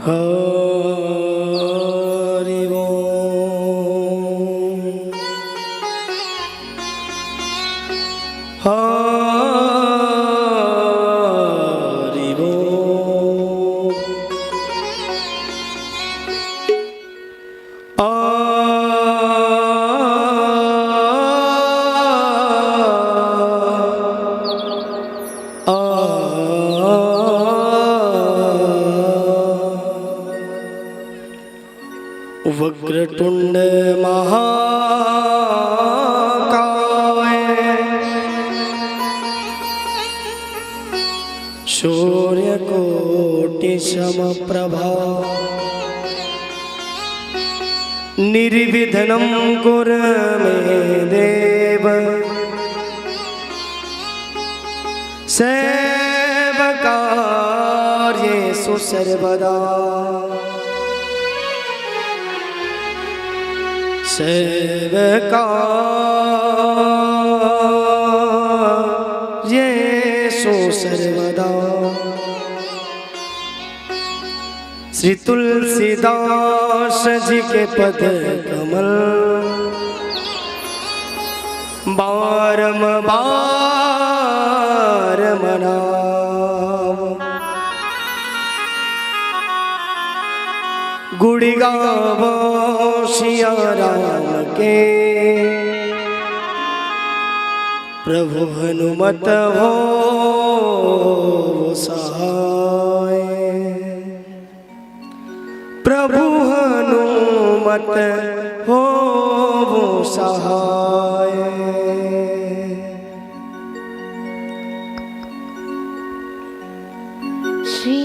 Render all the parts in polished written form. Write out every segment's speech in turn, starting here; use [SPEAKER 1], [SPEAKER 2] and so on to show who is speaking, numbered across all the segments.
[SPEAKER 1] हरि बोल हरि बोल वक्रतुंड महाकाय सूर्यकोटि समप्रभा निर्विघ्नं कुरु मे देव सर्वकार्येषु सर्वदा सर्वकार्येषु सर्वदा। श्री तुलसीदास जी के पद कमल बारंबार मनाओ गुण गावो सिया राम के प्रभु हनुमत हो सहाय प्रभु हनुमत हो सहाय।
[SPEAKER 2] श्री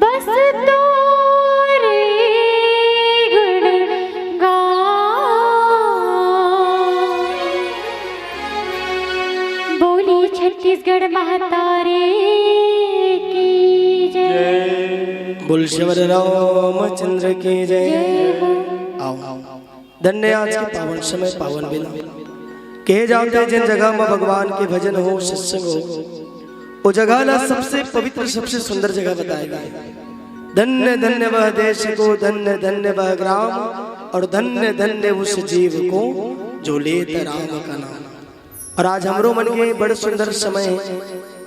[SPEAKER 2] बस तोरे गुण गाऊं। बोली छत्तीसगढ़ महातारे की जय।
[SPEAKER 1] बोल शिवर रामचंद्र की जय। आओ धन्य आज के पावन समय पावन बेला कहे जाते जिन जगह में भगवान के भजन हो सत्संग हो वो जगह ला सबसे पवित्र सबसे सुंदर जगह बताएगा। धन्य धन्य वह देश को धन्य धन्य वह ग्राम और धन्य धन्य उस जीव को जो लेता राम का नाम। और आज हमरो मन के बड़े सुंदर समय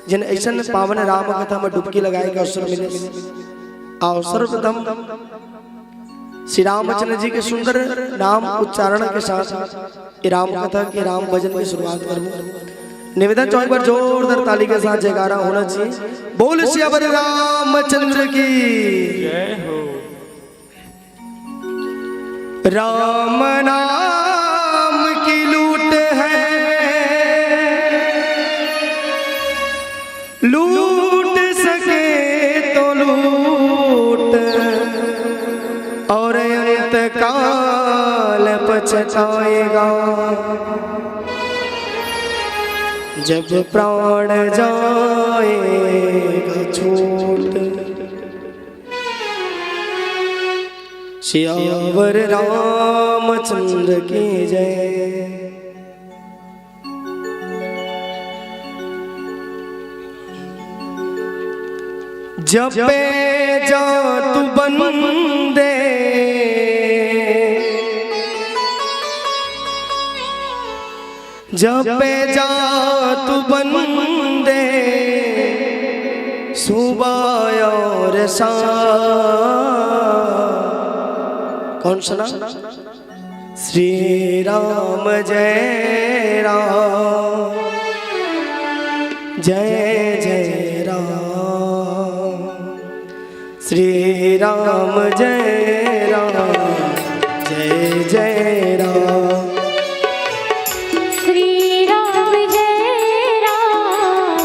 [SPEAKER 1] जिन ऐसा पावन राम कथा में डुबकी लगाए का अवसर मिले। आओ सर्वप्रथम श्री रामचंद्र जी के सुंदर नाम उच्चारण के साथ राम कथा के राम भजन की शुरुआत करूं। निवेदन चौक पर जोरदार ताली के साथ जयकारा होना चाहिए। बोल श्री रामचंद्र की जय हो। राम नाम की लूट है, लूट सके तो लूट, और अंत काल पछताएगा जब प्राण जाएगा छूट। सियावर रामचंद्र की जय। जपे जा तू बंदे, जपे जा तू बंदे, सुबह और शाम। कौन सुना? श्री राम जय राम, जय जय राम, श्री राम जय राम, जय जय राम,
[SPEAKER 2] श्री राम जय राम,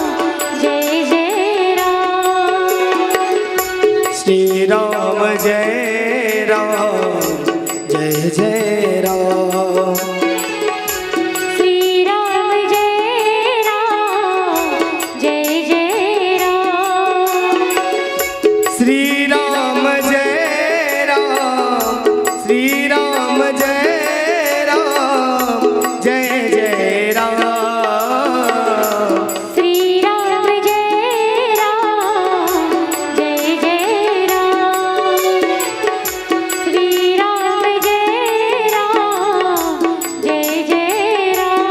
[SPEAKER 2] जय जय राम,
[SPEAKER 1] श्री राम जय राम, जय जय राम,
[SPEAKER 2] श्री राम जय राम, जय जय राम,
[SPEAKER 1] श्री राम जय राम, श्री राम जय राम, जय जय राम,
[SPEAKER 2] श्री राम जय राम, जय जय राम, श्री राम जय राम, जय जय राम।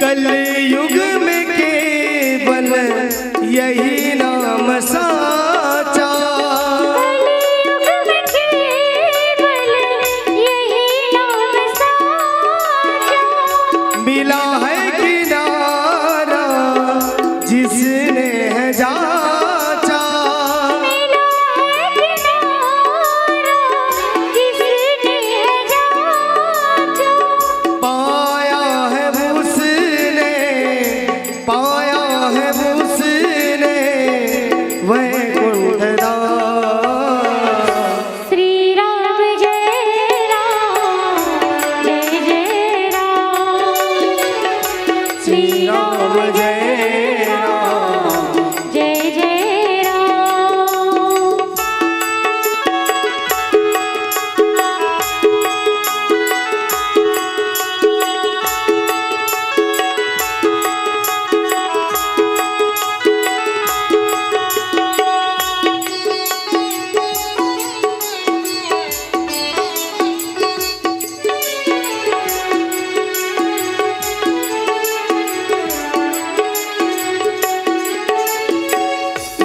[SPEAKER 1] कलयुग में केवल यही नाम साचा,
[SPEAKER 2] कलयुग में केवल यही नाम साचा,
[SPEAKER 1] मिला है किनारा जिसने है जाचा,
[SPEAKER 2] मिला है किनारा जिसने है जाचा,
[SPEAKER 1] पाया है उसने, पाया है उसने वैकुंठ धाम।
[SPEAKER 2] श्री राम जय राम, जय जय राम, श्री राम जय राम, जय जय राम।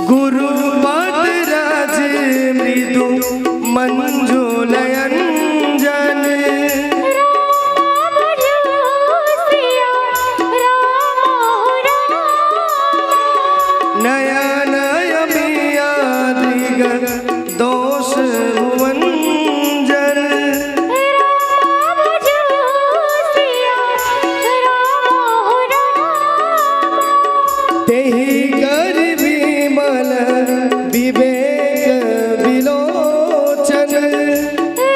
[SPEAKER 1] गुरु मदरज मृदु मंजुलयंजन,
[SPEAKER 2] राम भजो सिया राम राम,
[SPEAKER 1] नयन अमिया दृग दोष भुवंजन,
[SPEAKER 2] राम भजो सिया राम राम,
[SPEAKER 1] तेहि कर विमल विवेक विलोचन,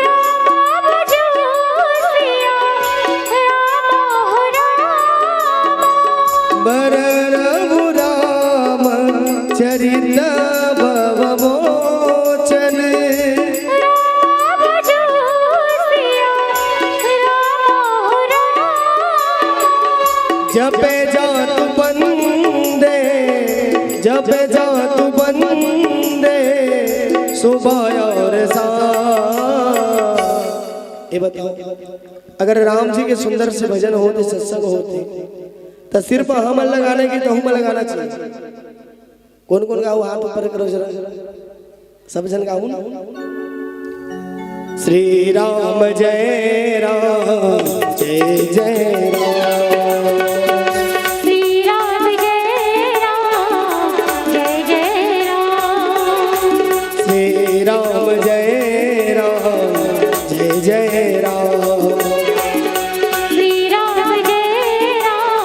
[SPEAKER 2] राम भजो सिया राम राम,
[SPEAKER 1] बरन राम चरित भवमोचन,
[SPEAKER 2] राम भजो सिया राम राम।
[SPEAKER 1] जपे जा तू बंदे, जपे जा तू बंदे, सुबह और शाम। ये बताओ अगर राम जी के सुंदर से भजन होते सत्संग होते तो सिर्फ हम लगाने की तो हम लगाना चाहिए। कौन कौन गाओ हाथ ऊपर करो जरा, सब जन गाओ ना। श्री राम जय राम जय जय राम,
[SPEAKER 2] श्री राम जय राम जय जय राम,
[SPEAKER 1] श्री राम जय राम जय जय राम,
[SPEAKER 2] श्री राम जय राम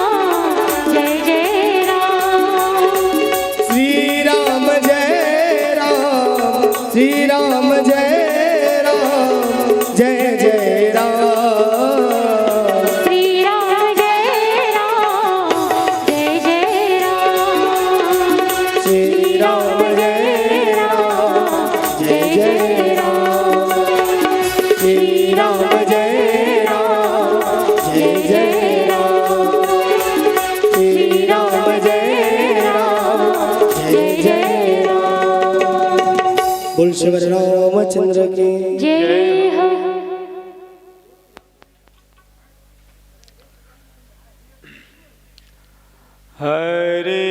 [SPEAKER 2] जय जय राम,
[SPEAKER 1] श्री राम जय राम, श्री राम जय राम जय जय राम,
[SPEAKER 2] श्री राम जय राम जय जय राम,
[SPEAKER 1] श्री राम जय राम जय जय राम, श्री राम जय राम जय जय राम, श्री राम जय राम जय जय राम। बोल शिव रामचंद्र की
[SPEAKER 2] जय हो।
[SPEAKER 3] हरे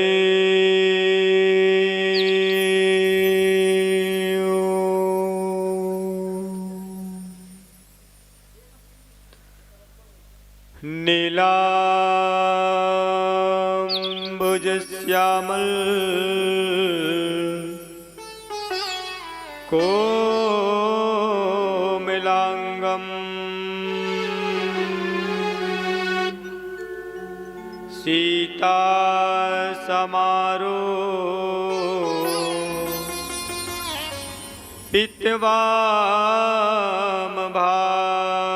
[SPEAKER 3] नीलाम्बुजश्यामल कोमलांगम् सीता समारो पित्वाम भागम्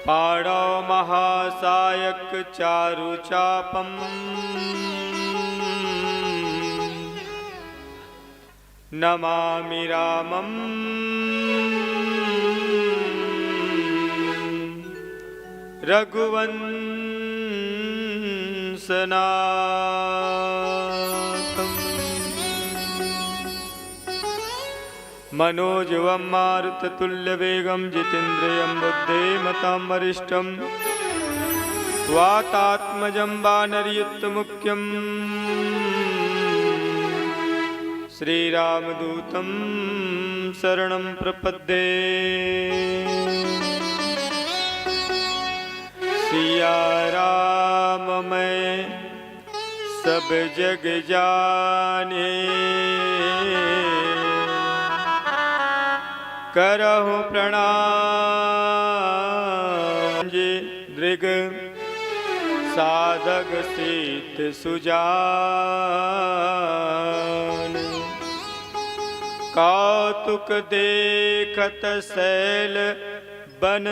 [SPEAKER 3] पाणौ महासायक चारुचापम् नमामि रामम् रघुवंशनाथम् मनोजवं मारुततुल्यवेगं जितेन्द्रियं बुद्धिमतां वरिष्ठं वातात्मजं वानरयुक्तमुख्यं श्रीरामदूतं शरणं प्रपद्ये। सिया राम मैं सब जग जाने, करहु प्रणाम जे दृग साधक सीत सुजान। कौतुक देखत शैल बन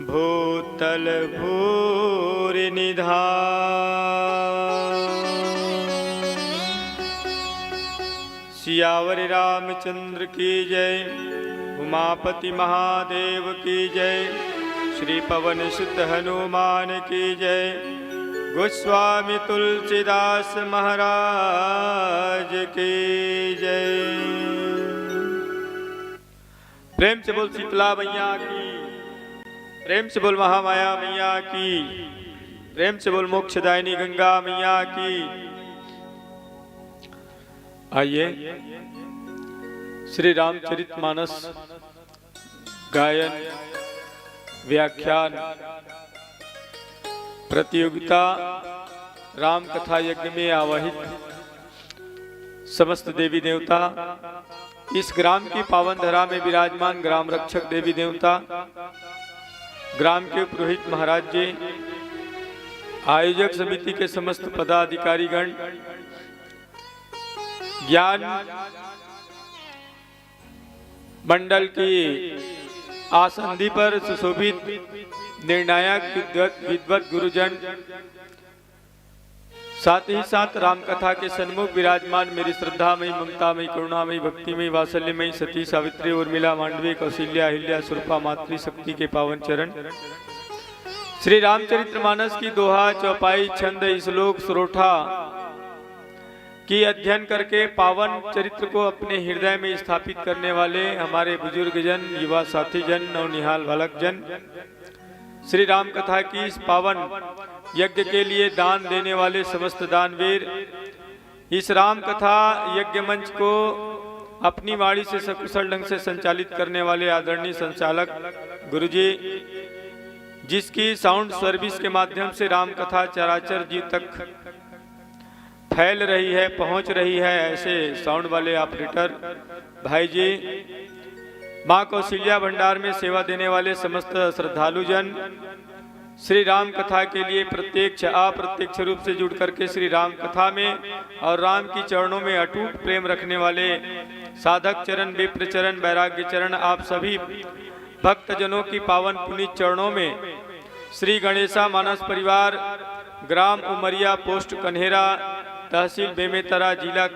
[SPEAKER 3] भूतल भूरि निधान। सियावर रामचंद्र की जय, उमापति महादेव की जय, श्री पवन सुत हनुमान की जय, गोस्वामी तुलसीदास महाराज की जय। प्रेम से बोल शीतला मैया की, प्रेम से बोल महामाया मैया की, प्रेम से बोल मोक्षदायिनी गंगा मैया की। आइए श्री रामचरितमानस गायन व्याख्यान प्रतियोगिता राम कथा यज्ञ में आवाहित समस्त देवी देवता, इस ग्राम की पावन धरा में विराजमान ग्राम रक्षक देवी देवता, ग्राम के पुरोहित महाराज जी, आयोजक समिति के समस्त पदाधिकारीगण, ज्ञान मंडल की आसंधि पर सुशोभित निर्णायक विद्वत गुरुजन, साथ ही साथ राम कथा के सन्मुख विराजमान मेरी श्रद्धामयी, ममतामयी, करुणामयी, भक्तिमयी, वात्सल्यमयी सती, सावित्री, उर्मिला, मांडवी, कौशल्या, अहिल्या, सुरपा, मातृशक्ति के पावन चरण, श्री रामचरितमानस की दोहा, चौपाई, छंद, श्लोक, श्रोठा की अध्ययन करके पावन चरित्र को अपने हृदय में स्थापित करने वाले हमारे बुजुर्ग जन, युवा साथी जन, नवनिहाल बालक जन, श्री राम कथा की इस पावन यज्ञ के लिए दान देने वाले समस्त दानवीर, इस राम कथा यज्ञ मंच को अपनी वाणी से सकुशल ढंग से संचालित करने वाले आदरणीय संचालक गुरुजी, जिसकी साउंड सर्विस के माध्यम से राम कथा चराचर जीव तक फैल रही है, पहुंच रही है, ऐसे साउंड वाले ऑपरेटर भाई जी, मां कौशल्या भंडार में सेवा देने वाले समस्त श्रद्धालु जन, श्री राम कथा के लिए प्रत्यक्ष अप्रत्यक्ष रूप से जुड़ करके श्री राम कथा में और राम की चरणों में अटूट प्रेम रखने वाले साधक चरण, विप्र चरण, वैराग्य चरण, आप सभी भक्तजनों की पावन पुनीत चरणों में श्री गणेशा मानस परिवार, ग्राम उमरिया, पोस्ट कन्हेरा, तहसील बेमेतरा, जिला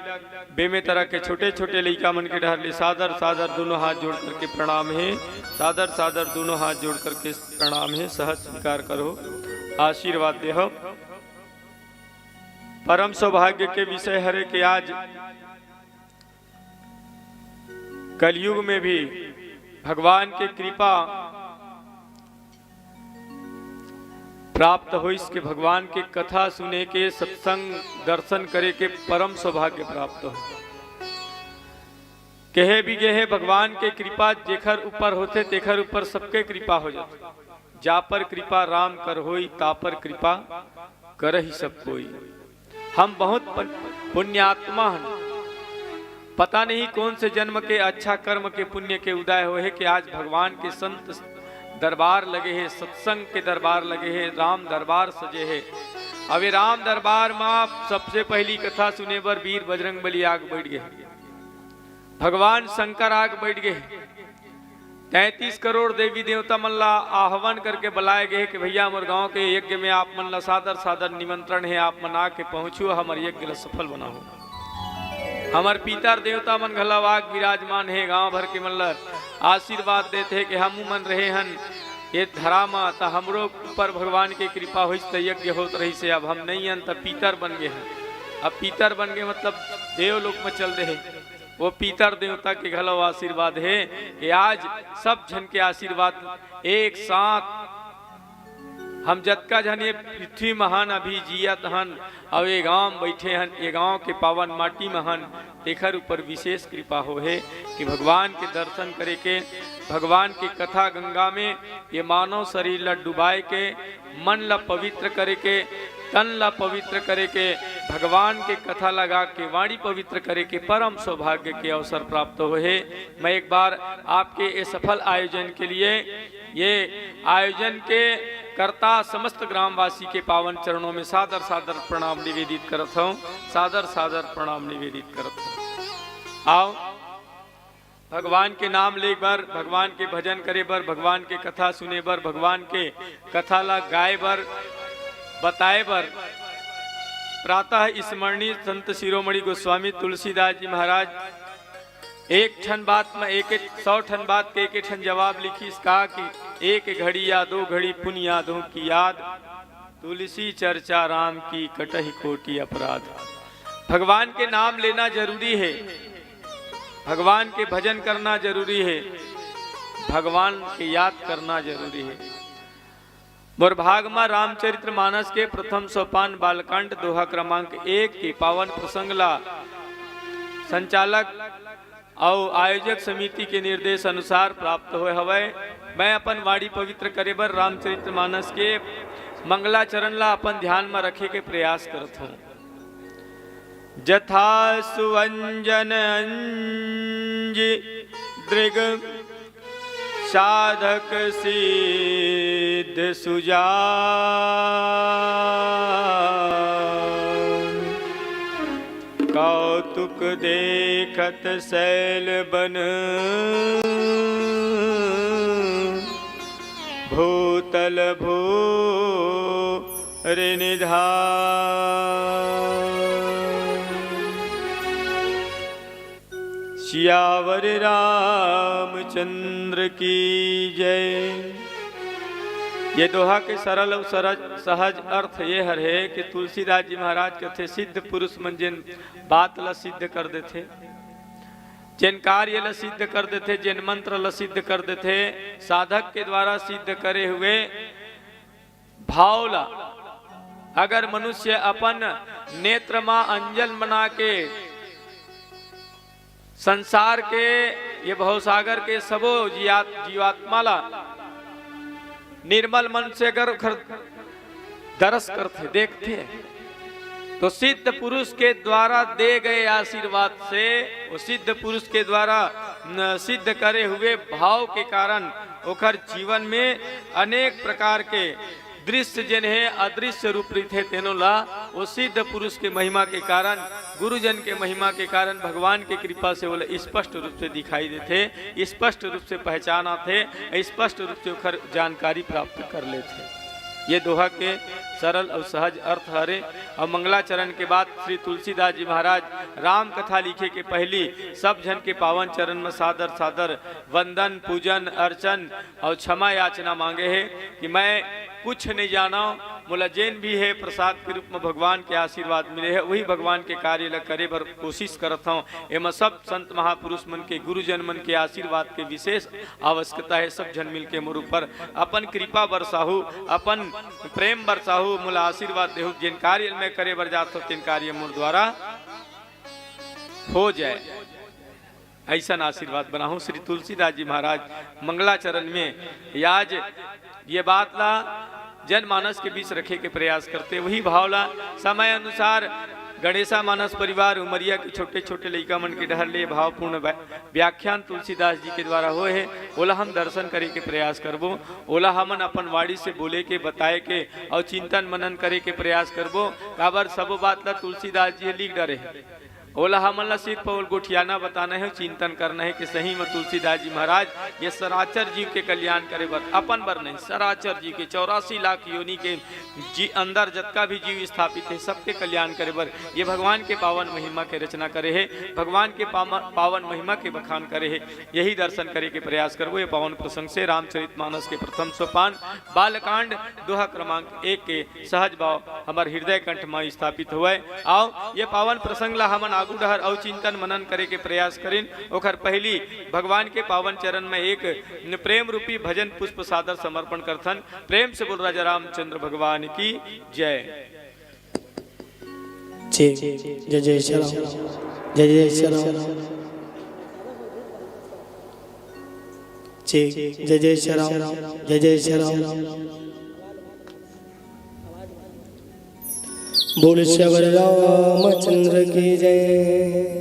[SPEAKER 3] बेमेतरा के छोटे छोटे लइका मन के डहर ले सादर सादर दोनों हाथ जोड़ करके प्रणाम है, सादर सादर दोनों हाथ जोड़ करके प्रणाम है, सहज स्वीकार करो, आशीर्वाद दे हो। परम सौभाग्य के विषय हरे के आज कलयुग में भी भगवान की कृपा प्राप्त हो, इसके भगवान के कथा सुने के, सत्संग दर्शन करे के परम सौभाग्य प्राप्त हो। कहे भी गए भगवान के कृपा जेखर ऊपर होते तेखर ऊपर सबके कृपा हो जाते, जा पर कृपा राम कर होई ता पर कृपा कर ही सब कोई। हम बहुत पुण्यात्मा हैं, पता नहीं कौन से जन्म के अच्छा कर्म के पुण्य के उदय हुए है कि आज भगवान के संत दरबार लगे हैं, सत्संग के दरबार लगे हैं, राम दरबार सजे है। अब ये राम दरबार में सबसे पहली कथा सुने पर वीर बजरंग बली आग बैठ गए, भगवान शंकर आग बैठ गए, 33 करोड़ देवी देवता मन ला आह्वान करके बुलाए गए कि भैया मोर गांव के यज्ञ में आप मन ला सादर सादर निमंत्रण है, आप मन आके पहुंचो, हमारे यज्ञ ला सफल बनाओ। हमार पितर देवता मन घलावाग विराजमान है, गांव भर के मन ला आशीर्वाद देते हैं कि हम मन रहे हन ये धरा माता हमरो ऊपर भगवान के कृपा हो, यज्ञ होत रही से अब हम नहीं हन, तब पीतर बन गए हैं। अब पीतर बन गए मतलब देवलोक में चल रहे, वो पीतर देवता के घलो आशीर्वाद है कि आज सब जन के आशीर्वाद एक साथ हम जतका जन ये पृथ्वी महान अभी जियत हन और ये गांव बैठे हन, ये गांव के पावन माटी महान तेखर ऊपर विशेष कृपा हो है कि भगवान के दर्शन करे के, भगवान की कथा गंगा में ये मानव शरीर ला डुबाए के, मन ला पवित्र करे के, तन ला पवित्र करे के, भगवान के कथा लगा के वाणी पवित्र करे के परम सौभाग्य के अवसर प्राप्त हो है। मैं एक बार आपके ये सफल आयोजन के लिए, ये आयोजन के कर्ता समस्त ग्रामवासी के पावन चरणों में सादर सादर प्रणाम निवेदित करत हूँ, सादर सादर प्रणाम निवेदित करत हूँ। आओ भगवान के नाम ले बर, भगवान के भजन करे बर, भगवान के कथा सुने बर, भगवान के कथा ला गाए बर, बताए बर प्रातः स्मरणीय संत शिरोमणि गोस्वामी तुलसीदास जी महाराज एक ठन बात में एक 100 ठन बात के एक ठन जवाब लिखी, कहा कि एक घड़ी या 2 घड़ी पुन यादों की याद, तुलसी चर्चा राम की कटहि कोटि अपराध। भगवान के नाम लेना जरूरी है, भगवान के भजन करना जरूरी है, भगवान के याद करना जरूरी है। मोर भागमा रामचरित्र मानस के प्रथम सोपान बालकांड दोहा क्रमांक 1 के पावन प्रसंगला संचालक और आयोजक समिति के निर्देश अनुसार प्राप्त हुए हवै। मैं अपन वाणी पवित्र करे बर रामचरित्र मानस के मंगलाचरण ला अपन ध्यान में रखे के प्रयास करत हूँ। जथा सुवंजन अंजी दृग साधक सिद्ध सुजान, कौतुक देखत शैल बन भूतल भूर निधान। सियावर रामचंद्र की जय, ये दोहा के सरल और सहज अर्थ ये हर है कि तुलसीदास जी महाराज कहते सिद्ध पुरुष मन जिन बात ला सिद्ध कर देते, जिन कार्य ला सिद्ध कर देते, जिन मंत्र ला सिद्ध कर देते, साधक के द्वारा सिद्ध करे हुए भाव ला अगर मनुष्य अपन नेत्र मां अंजन बना के संसार के ये भवसागर के सबो जीवात्मा ला निर्मल मन से अगर दरस करते देखते, तो सिद्ध पुरुष के द्वारा दे गए आशीर्वाद से, वो सिद्ध पुरुष के द्वारा सिद्ध करे हुए भाव के कारण ओकर जीवन में अनेक प्रकार के दृश्य जिन्हें अदृश्य रूप थे तेनो ला वो सिद्ध पुरुष के महिमा के कारण, गुरुजन के महिमा के कारण, भगवान की कृपा से वो स्पष्ट रूप से दिखाई देते, स्पष्ट रूप से पहचान आते, स्पष्ट रूप से उखर जानकारी प्राप्त कर लेते। ये दोहा के सरल और सहज अर्थ हरे। और मंगलाचरण के बाद श्री तुलसीदास जी महाराज राम कथा लिखे के पहली सब जन के पावन चरण में सादर सादर वंदन पूजन अर्चन और क्षमा याचना मांगे है कि मैं कुछ नहीं जाना, मोला जैन भी है प्रसाद के रूप में भगवान के आशीर्वाद मिले है, वही भगवान के कार्य ल करे बर कोशिश करता हूँ। एम सब संत महापुरुष मन के गुरुजन मन के आशीर्वाद के विशेष आवश्यकता है। सब जन मिल के मोर ऊपर अपन कृपा बरसाहू, अपन प्रेम बरसाहू, मोला आशीर्वाद देहू, जिन कार्य में करे बर जात हो तिन कार्य मोर द्वारा हो जाए, ऐसा आशीर्वाद बनाहू। श्री तुलसीदास जी महाराज मंगलाचरण में आज ये बात ला जनमानस के बीच रखे के प्रयास करते, वही भावला समय अनुसार गणेशा मानस परिवार उमरिया के छोटे छोटे लड़का मन के डहर ले भावपूर्ण व्याख्यान तुलसीदास जी के द्वारा हुए है, ओला हम दर्शन करे के प्रयास करबो, ओला हमन अपन वाणी से बोले के बताए के और चिंतन मनन करे के प्रयास करबो। काबर सब बात ला तुलसीदास जी लिख डरे है, ओला हमन ला सिर्फ गोठियाना बताना है, चिंतन करना है कि सही में तुलसीदास जी महाराज ये सराचर जीव के कल्याण करे बर, अपन बर नहीं, सराचर जीव के 84 लाख योनि के अंदर जतका भी जीव स्थापित है सबके कल्याण करे बर ये भगवान के पावन महिमा के रचना करे है, भगवान के पावन महिमा के बखान करे है। यही दर्शन करे के प्रयास करबो। ये पावन प्रसंग से रामचरितमानस के प्रथम सोपान बालकांड दोहा क्रमांक 1 के सहज भाव हमार हृदय कंठ में स्थापित हुआ। आओ ये पावन प्रसंग ला हमन आगू डहर और चिंतन मनन करे के प्रयास करें। ओकर पहली भगवान के पावन चरण में एक प्रेम रूपी भजन पुष्प सादर समर्पण करथन। प्रेम से बोल राजा रामचंद्र भगवान की जय।
[SPEAKER 1] जय जय श्री राम, जय जय श्री राम, जय जय श्री राम, जय जय श्री राम। बोल श्री रामचंद्र की जय।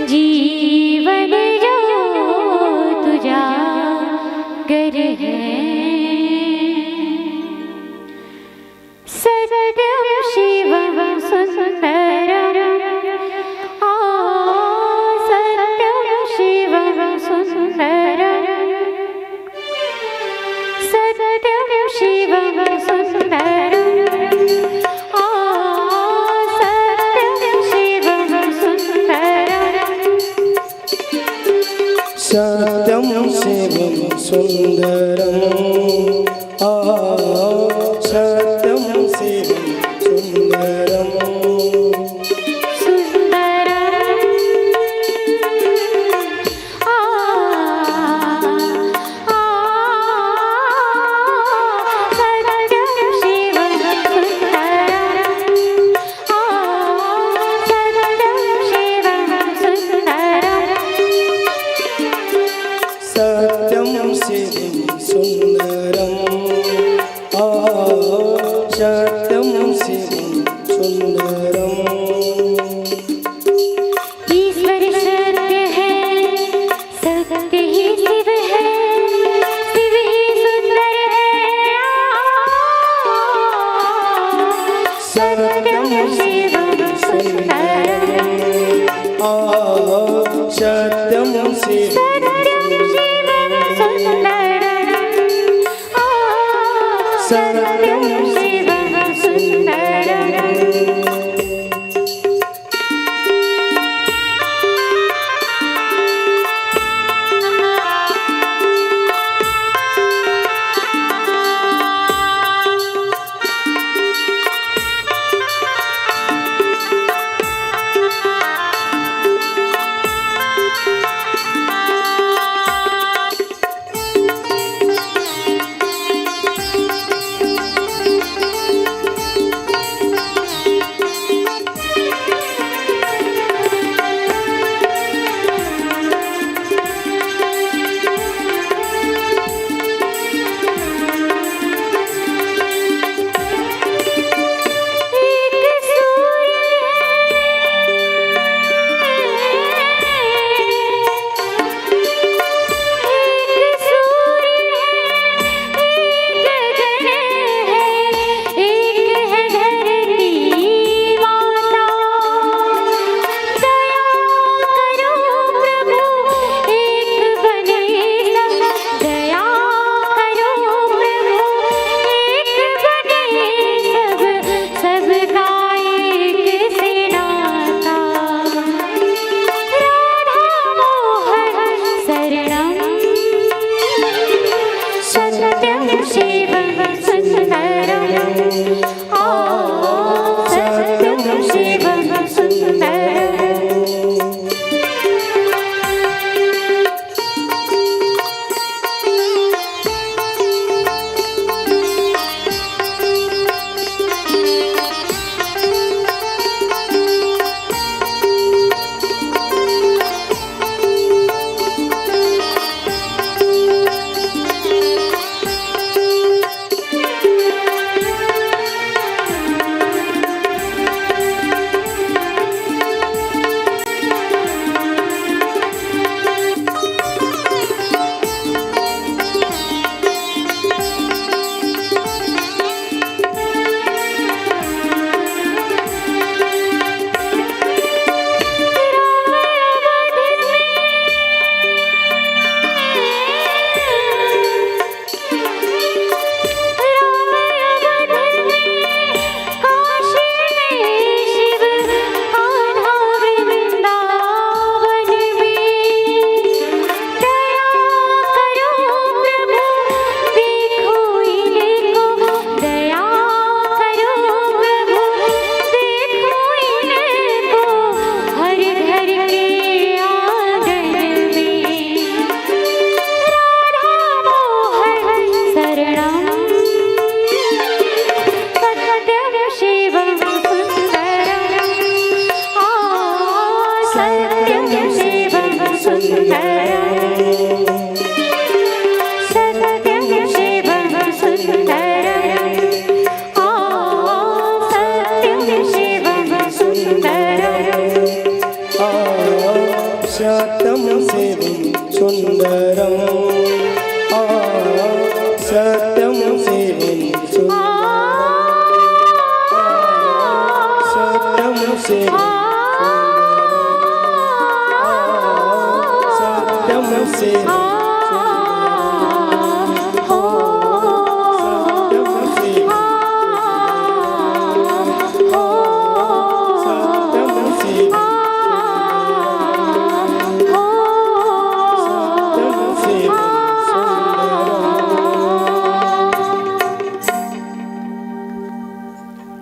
[SPEAKER 2] जीवन जो तुझा गर है, सत्यम शिवम सुंदरम, सत्यम शिवम सुंदरम, सत्यम शिवम सुंदरम,
[SPEAKER 1] सत्यम शिवम सुंदरम, सत्यम शिवम सुंदरम, सत्यम शिवम सुंदरम,
[SPEAKER 2] सत्यं शिवं सुन्दरम्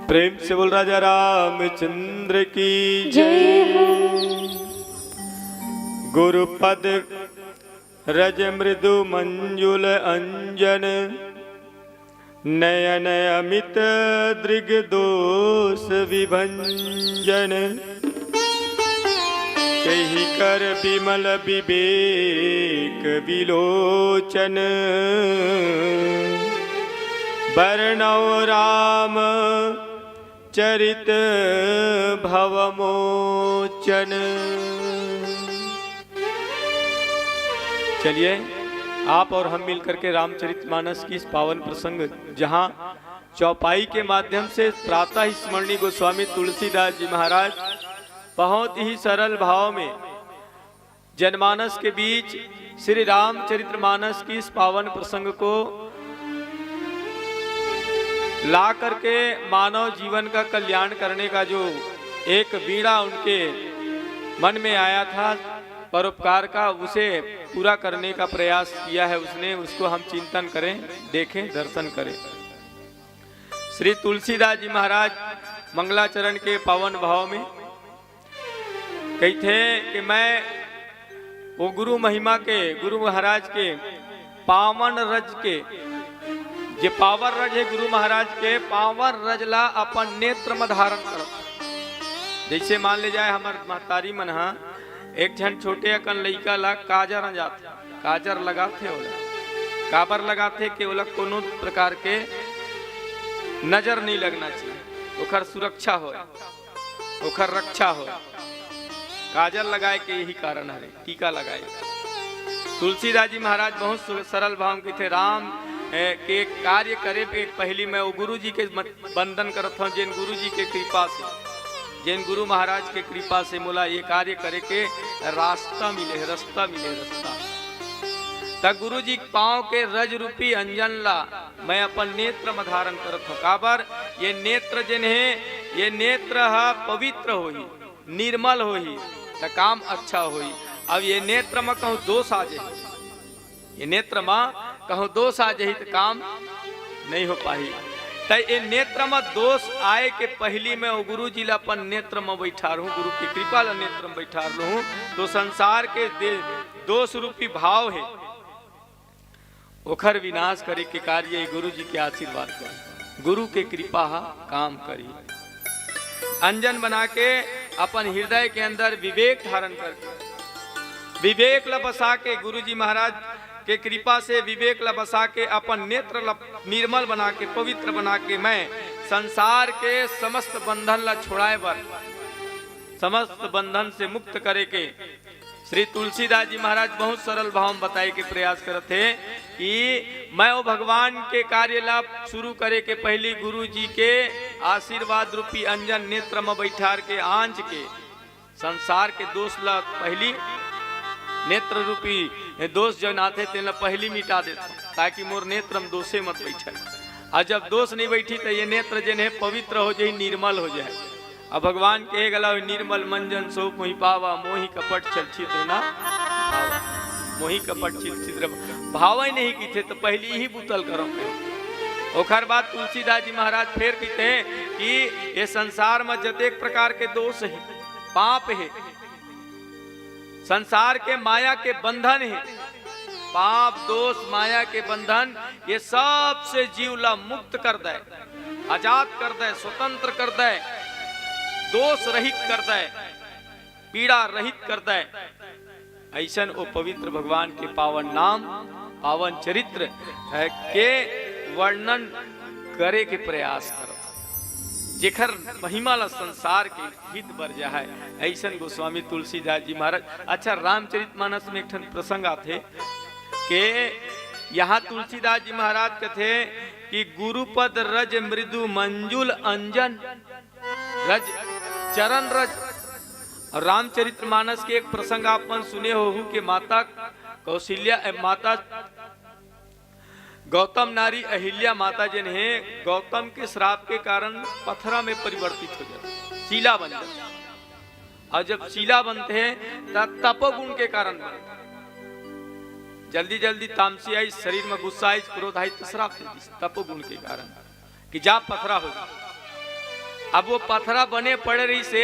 [SPEAKER 3] प्रेम से बोल राजा रामचंद्र की
[SPEAKER 2] जय हो।
[SPEAKER 3] गुरुपद रज मृदु मंजुल अंजन नयन अमित दृग दोष विभंजन कही कर विमल विवेक विलोचन वर्णव राम चरित भवमोचन। चलिए आप और हम मिलकर के रामचरितमानस की इस पावन प्रसंग जहां चौपाई के माध्यम से प्रातः स्मरणीय गोस्वामी तुलसीदास जी महाराज बहुत ही सरल भाव में जनमानस के बीच श्री रामचरितमानस की इस पावन प्रसंग को ला करके मानव जीवन का कल्याण करने का जो एक बीड़ा उनके मन में आया था परोपकार का, उसे पूरा करने का प्रयास किया है उसने। उसको हम चिंतन करें, देखें, दर्शन करें। श्री तुलसीदास जी महाराज मंगलाचरण के पावन भाव में कही थे कि मैं वो गुरु महिमा के, गुरु महाराज के पावन रज के, जे पावर रज है गुरु महाराज के, पावर रज ला अपन नेत्र में धारण कर। जैसे मान ले जाए हमार महतारी मन हा एक जन छोटे अकन लइका ला काजर न जाते, काजर लगाते ओला, काबर लगाते कि ओला कोनो प्रकार के नजर नहीं लगना चाहिए, ओखर सुरक्षा हो, ओखर रक्षा हो। काजल लगाए के यही कारण है, टीका लगाए। तुलसीदास जी महाराज बहुत सरल भाव के थे। राम के कार्य करे पे पहली मैं वो गुरु जी के बंदन करत हूँ, जिन गुरु जी के कृपा से, जिन गुरु महाराज के कृपा से मोला ये कार्य करे के रास्ता मिले, रास्ता मिले, रास्ता। तब गुरु जी पाँव के रज रूपी अंजन ला मैं अपन नेत्र में धारण करत हूँ। काबर ये नेत्र जिन है, ये नेत्र पवित्र होही, निर्मल होही, तो काम अच्छा होई। अब ये नेत्र में कहूँ दोष आ जाए, ये नेत्र में कहूँ दोष आ जाए तो काम नहीं हो पाई। तो ये नेत्र में दोष आए के पहली मैं वो गुरु जी ला अपन नेत्र में बैठा रहूं, गुरु की कृपा ला नेत्र में बैठा रहूं, तो संसार के दोष रूपी भाव है ओखर विनाश करे के कार्य गुरु जी के आशीर्वाद कर, गुरु के कृपा काम करी। अंजन बना के अपन हृदय के अंदर विवेक धारण करके, विवेक ला बसा के, गुरु जी महाराज के कृपा से विवेक ला बसा के अपन नेत्र ला निर्मल बना के, पवित्र बना के मैं संसार के समस्त बंधन ला छुड़ाए बर, समस्त बंधन से मुक्त करे के श्री तुलसीदास जी महाराज बहुत सरल भाव में बताए के प्रयास करते हैं कि मैं वो भगवान के कार्य ला शुरू करे के पहली गुरु जी के आशीर्वाद रूपी अंजन नेत्र में बैठार के आंच के संसार के दोष ला पहली नेत्र रूपी दोष जो नाथे तेना पहली मिटा देता, ताकि मोर नेत्र में दोषे मत बैठे। और जब दोष नहीं बैठी तो ये नेत्र जिन है पवित्र हो जाए, निर्मल हो जाए। अब भगवान के गला निर्मल मंजन सो मोहि पावा, मोहि कपट छल छिद्र ना भावा, मोहि कपट छल छिद्र भाव ही नहीं की थे तो पहली ही बुतल करो। ओखर बाद तुलसीदास जी महाराज फिर कहते हैं कि ये संसार में जतेक प्रकार के दोष है, पाप है, संसार के माया के बंधन है, पाप दोष माया के बंधन, ये सब से जीव ला मुक्त कर दे, आजाद कर दे, स्वतंत्र कर दे, दोष रहित कर दे, पीड़ा रहित कर दे। ऐसन वो पवित्र भगवान के पावन नाम, पावन चरित्र के वर्णन करे के प्रयास करो, जेखर महिमा ला संसार के हित बर जाए। ऐसन गोस्वामी तुलसीदास जी महाराज। अच्छा, रामचरितमानस में एक ठन प्रसंग आते के यहाँ तुलसीदास जी महाराज कहते कि गुरुपद रज मृदु मंजुल अंजन रज चरण रज। रामचरितमानस के एक प्रसंग आप सुने हो कि माता कौशल्या, माता गौतम नारी अहिल्या माता जिन है, गौतम के श्राप के कारण पत्थरा में परिवर्तित हो जाते, शीला बन जाते। और जब शीला बनते हैं तब तपोगुण के कारण बनते, जल्दी जल्दी तामसी आई, शरीर में गुस्सा आई, क्रोध आई, तो श्राप तपोगुण के कारण कि जा पत्थरा हो जाए। अब वो पत्थरा बने पड़े रही से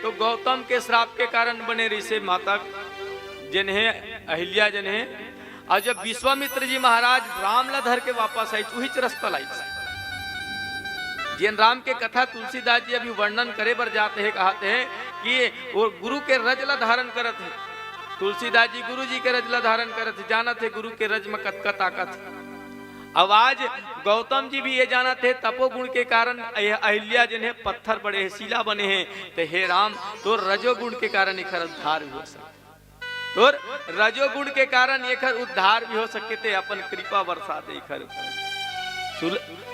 [SPEAKER 3] तो गौतम के श्राप के कारण बने रही से माता जिन है, अहिल्या जिन है। और जब विश्वामित्र जी महाराज राम ला धर के वापस आई, वही रास्ता लाई जिन राम के कथा तुलसीदास जी अभी वर्णन करे बर जाते हैं, कहते हैं कि वो गुरु के रज ला धारण करत है। तुलसीदास जी गुरु जी के रज ला धारण करत है, जाना थे गुरु के रज में कतका ताकत। अब आज गौतम जी भी ये जाना थे तपोगुण के कारण अहिल्या जिन है पत्थर बड़े है, शीला बने हैं। तो हे राम, तो रजोगुण के कारण एक उद्धार भी हो सकता, तो रजोगुण के कारण एक उद्धार भी हो सके थे। अपन कृपा बरसा दे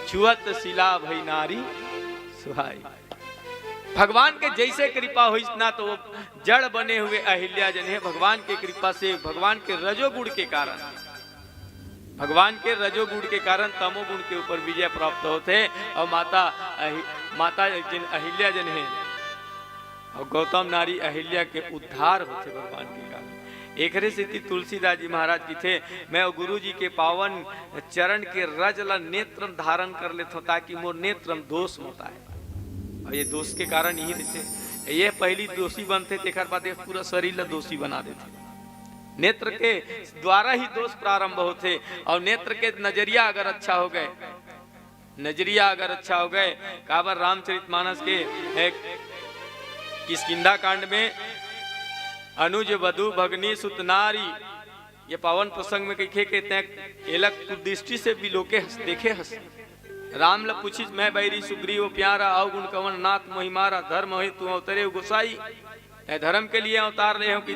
[SPEAKER 3] छुअत शिला भई नारी सुहाई। भगवान के जैसे कृपा हुई ना तो वो जड़ बने हुए अहिल्या जन है भगवान के कृपा से, भगवान के रजोगुण के कारण, भगवान के रजोगुण के कारण तमोगुण के ऊपर विजय प्राप्त होते हैं। और माता जिन अहिल्या जन है और गौतम नारी अहिल्या के उद्धार होते भगवान के कारण। एक स्थिति तुलसीदास जी महाराज की थे, मैं गुरु जी के पावन चरण के रजला नेत्रम धारण कर लेता ताकि मोर नेत्रम दोष होता है। और ये दोष के कारण ही रहते, ये पहली दोषी बनते तेखर बाद पूरा शरीर दोषी बना देते। नेत्र के द्वारा ही दोष प्रारंभ होते। और नेत्र के नजरिया अगर अच्छा हो गए, नजरिया अगर अच्छा हो गए, काबर रामचरितमानस के एक किष्किंधा कांड में अनुज वधु भगनी सुत नारी, ये पावन प्रसंग में कहे कहते हैं एलक कुदृष्टि से भी लोके देखे हंस। राम ल पूछिस मैं बैरी सुग्रीव प्यारा अवगुण कवन नाथ मोहि मारा, धर्म हो तू अवतरे गोसाई। धर्म के लिए अवतार रहे हो कि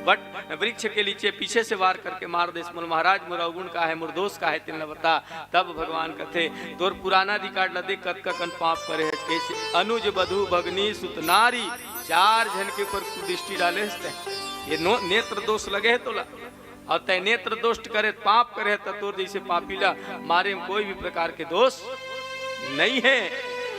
[SPEAKER 3] बट वृक्ष के नीचे पीछे से वार करके मार दे महाराज, मोर अवगुण का है, मोर दोष का है, तिन बता। तब भगवान कथे तोर पुराना रिकॉर्ड लदे कत कन पाप करे है कैसे। अनुज बधु भगनी सुत नारी, 4 जन के ऊपर कुदृष्टि डाले ये नेत्र दोष लगे है तोला। और तय नेत्र दोष करे पाप करे तो तोर जैसे पापीला मारे में कोई भी प्रकार के दोष नहीं है।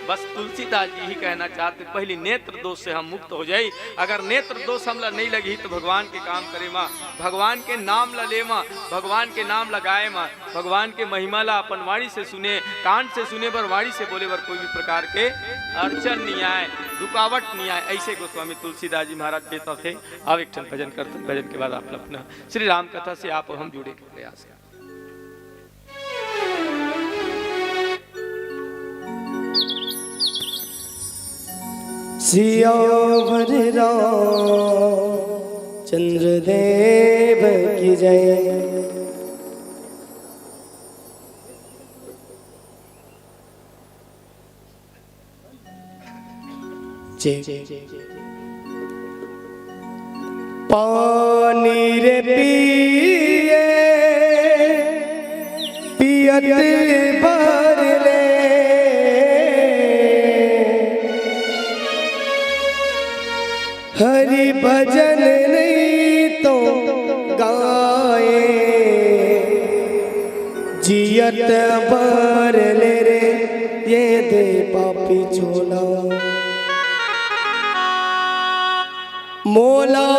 [SPEAKER 3] बस तुलसीदास जी ही कहना चाहते पहली नेत्र दोष से हम मुक्त हो जाए। अगर नेत्र दोष हमला नहीं लगी तो भगवान के काम करे माँ, भगवान के नाम ला ले माँ, भगवान के नाम लगाए माँ, भगवान के महिमा ला अपन वाणी से सुने, कान से सुने बर, वाणी से बोले बर कोई भी प्रकार के अड़चन नहीं आए, रुकावट नहीं आए। ऐसे गोस्वामी तुलसीदास जी महाराज देता थे। अब एक क्षण भजन करते, भजन के बाद आप अपना श्री राम कथा से आप हम जुड़े के प्रयास करें।
[SPEAKER 1] सियावर रामचंद्र देव की जय। पानी रे पिए पियत भर ले, हरि भजन नहीं तो गाए, जियत भर ले रे ये दे पापी चोला। मोला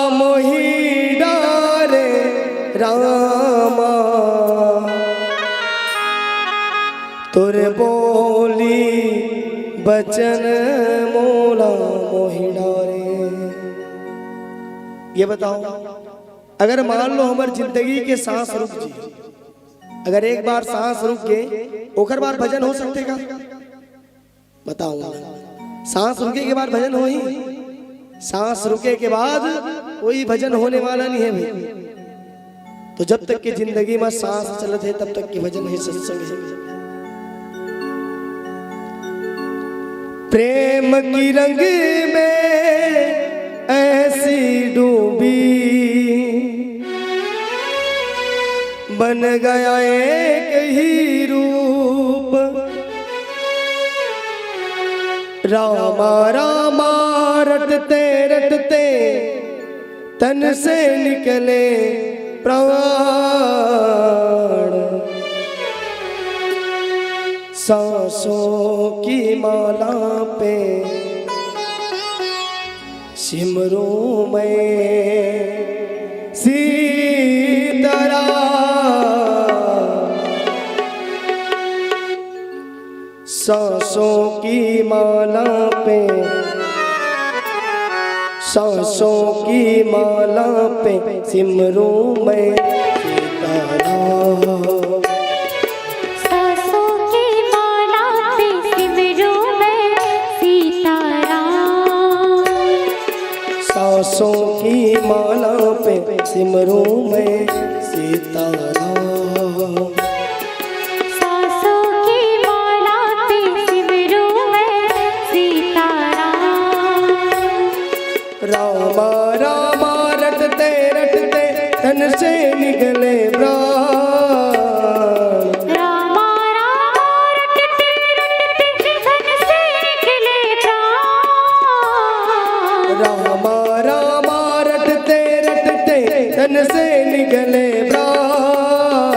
[SPEAKER 1] मोही डारे रामा, तुर बोली बचन मोला मोही डारे। ये बताओ, अगर मान लो हमारी जिंदगी के सांस रुक जी, अगर एक बार सांस रुक गए ओकर बार भजन हो सकते का? बताओ, सांस रुके के बाद भजन हो ही? सांस रुके के बाद कोई भजन होने वाला नहीं है भाई। तो जब तक की जिंदगी में सांस चलत है तब तक की भजन है, सत्संग है। प्रेम की रंग में ऐसी डूबी, बन गया एक ही रूप। रामा रामा रटते रटते तन से निकले प्राण, सांसों की माला पे सिमरूं मैं सीताराम। सांसों की माला पे, सांसों की माला पे सिमरूं मैं सीताराम।
[SPEAKER 2] सांसों की माला पे सिमरूं मैं सीताराम।
[SPEAKER 1] सांसों की माला पे सिमरूं मैं सीताराम। रामा रामा रटते रटते तन से निकले प्राण।
[SPEAKER 2] रामा रामा रटते रटते तन से निकले प्राण।
[SPEAKER 1] निकले प्राण।